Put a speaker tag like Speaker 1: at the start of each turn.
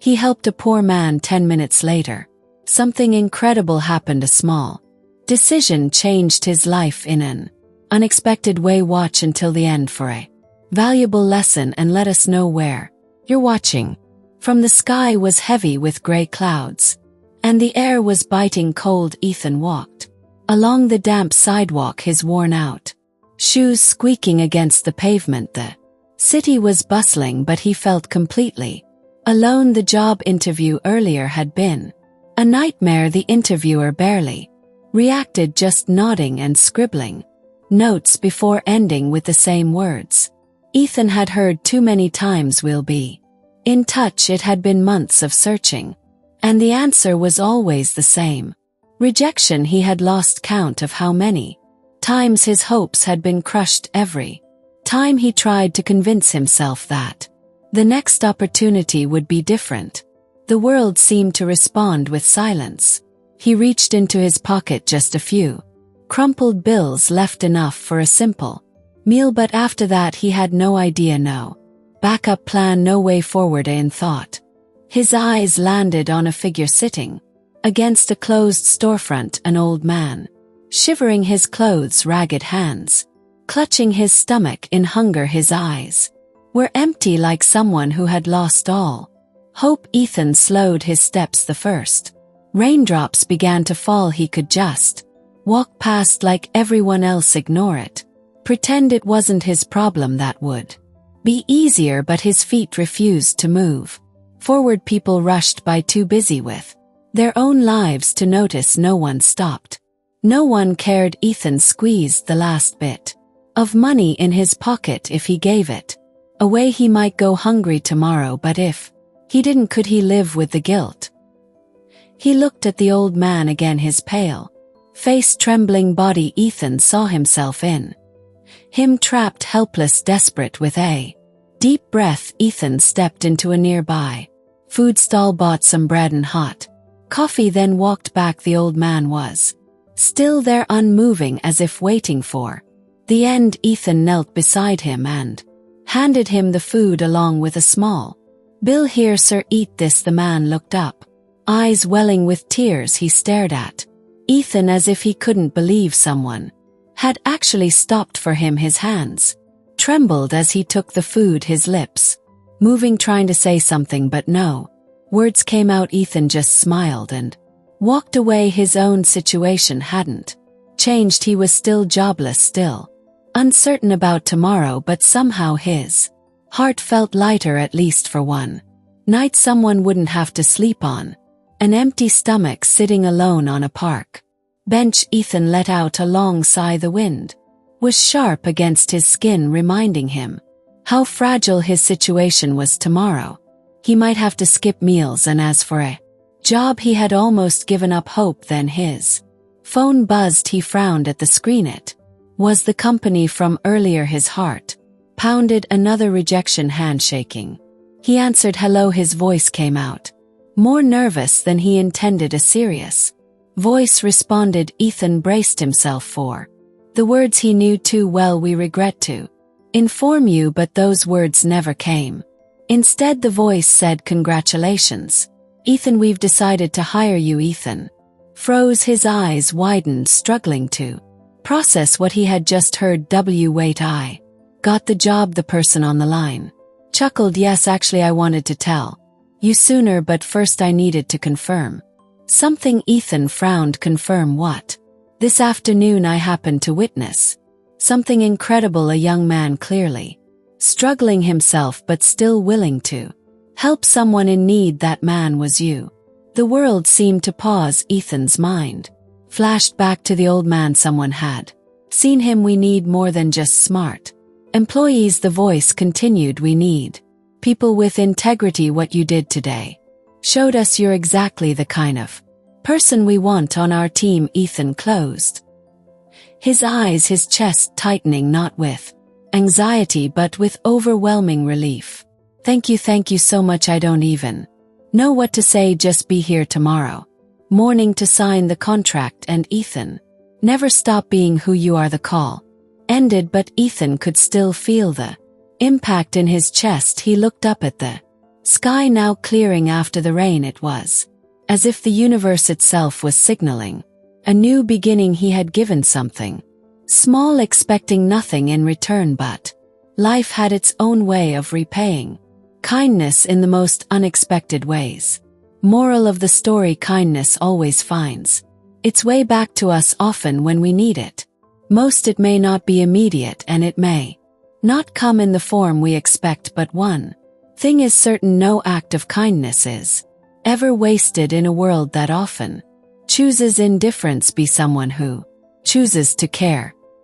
Speaker 1: He helped a poor man 10 minutes later. Something incredible happened. A small decision changed his life in an unexpected way. Watch until the end for a valuable lesson and let us know where you're watching. From the sky was heavy with gray clouds, and the air was biting cold. Ethan walked along the damp sidewalk, his worn-out shoes squeaking against the pavement. The city was bustling, but he felt completely alone. The job interview earlier had been a nightmare. The interviewer barely reacted, just nodding and scribbling notes before ending with the same words Ethan had heard too many times: "We'll be in touch." It had been months of searching, and the answer was always the same: rejection. He had lost count of how many times his hopes had been crushed. Every time he tried to convince himself that the next opportunity would be different, the world seemed to respond with silence. He reached into his pocket, just a few crumpled bills left, enough for a simple meal, but after that he had no idea, no backup plan, no way forward. In thought, his eyes landed on a figure sitting against a closed storefront, an old man, shivering, his clothes ragged, hands clutching his stomach in hunger. His eyes were empty, like someone who had lost all hope. Ethan slowed his steps. The first raindrops began to fall. He could just walk past like everyone else, ignore it, pretend it wasn't his problem. That would be easier, but his feet refused to move forward. People rushed by, too busy with their own lives to notice. No one stopped. No one cared. Ethan squeezed the last bit of money in his pocket. If he gave it away, he might go hungry tomorrow, but if he didn't, could he live with the guilt? He looked at the old man again, his pale face, trembling body. Ethan saw himself in him, trapped, helpless, desperate. With a deep breath, Ethan stepped into a nearby food stall, bought some bread and hot coffee, then walked back. The old man was still there, unmoving, as if waiting for the end. Ethan knelt beside him and handed him the food along with a small bill. "Here, sir, eat this." The man looked up, eyes welling with tears. He stared at Ethan as if he couldn't believe someone had actually stopped for him. His hands trembled as he took the food, his lips moving, trying to say something, but no words came out. Ethan just smiled and walked away. His own situation hadn't changed. He was still jobless, still uncertain about tomorrow, but somehow his heart felt lighter, at least for one night. Someone wouldn't have to sleep on an empty stomach, sitting alone on a park bench. Ethan let out a long sigh. The wind was sharp against his skin, reminding him how fragile his situation was. Tomorrow he might have to skip meals, and as for a job, he had almost given up hope. Then his phone buzzed. He frowned at the screen. It was the company from earlier. His heart pounded. Another rejection, handshaking. He answered. "Hello." His voice came out more nervous than he intended. A serious voice responded. Ethan braced himself for the words he knew too well. "We regret to inform you, but those words never came." Instead, the voice said, "Congratulations, Ethan, we've decided to hire you." Ethan froze, his eyes widened, struggling to process what he had just heard. Wait, I got the job." The person on the line chuckled. "Yes, actually I wanted to tell you sooner, but first I needed to confirm something." Ethan frowned. "Confirm what?" "This afternoon I happened to witness something incredible." A young man, clearly struggling himself but still willing to help someone in need. "That man was you." The world seemed to pause. Ethan's mind flashed back to the old man. Someone had seen him. "We need more than just smart employees," the voice continued. "We need people with integrity. What you did today showed us you're exactly the kind of person we want on our team." Ethan closed his eyes, his chest tightening, not with anxiety but with overwhelming relief. Thank you so much. I don't even know what to say. Just be here tomorrow morning to sign the contract." And Ethan, "Never stop being who you are." The call ended, but Ethan could still feel the impact in his chest. He looked up at the Sky now clearing after the rain. It was as if the universe itself was signaling a new beginning. He had given something small, expecting nothing in return, but life had its own way of repaying kindness in the most unexpected ways. Moral of the story: kindness always finds its way back to us, often when we need it most. It may not be immediate, and it may not come in the form we expect, but one thing is certain: no act of kindness is ever wasted in a world that often chooses indifference. Be someone who chooses to care.